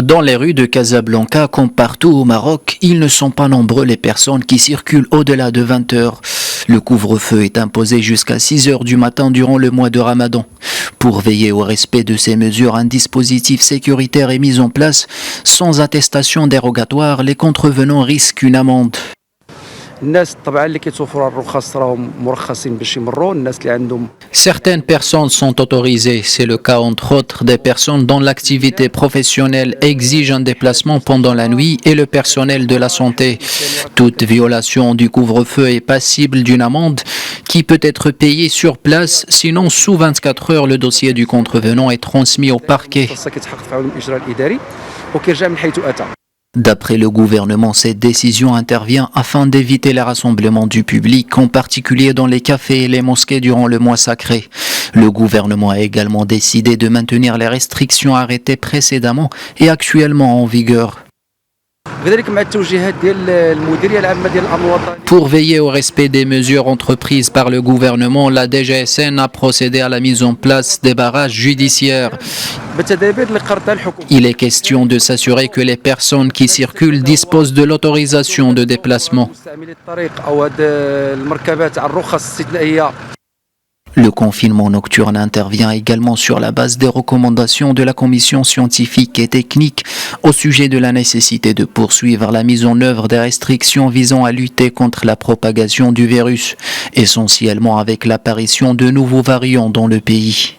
Dans les rues de Casablanca, comme partout au Maroc, ils ne sont pas nombreux les personnes qui circulent au-delà de 20 heures. Le couvre-feu est imposé jusqu'à 6 heures du matin durant le mois de Ramadan. Pour veiller au respect de ces mesures, un dispositif sécuritaire est mis en place. Sans attestation dérogatoire, les contrevenants risquent une amende. Certaines personnes sont autorisées. C'est le cas entre autres des personnes dont l'activité professionnelle exige un déplacement pendant la nuit et le personnel de la santé. Toute violation du couvre-feu est passible d'une amende qui peut être payée sur place. Sinon, sous 24 heures, le dossier du contrevenant est transmis au parquet. D'après le gouvernement, cette décision intervient afin d'éviter les rassemblements du public, en particulier dans les cafés et les mosquées durant le mois sacré. Le gouvernement a également décidé de maintenir les restrictions arrêtées précédemment et actuellement en vigueur. Pour veiller au respect des mesures entreprises par le gouvernement, la DGSN a procédé à la mise en place des barrages judiciaires. Il est question de s'assurer que les personnes qui circulent disposent de l'autorisation de déplacement. Le confinement nocturne intervient également sur la base des recommandations de la Commission scientifique et technique au sujet de la nécessité de poursuivre la mise en œuvre des restrictions visant à lutter contre la propagation du virus, essentiellement avec l'apparition de nouveaux variants dans le pays.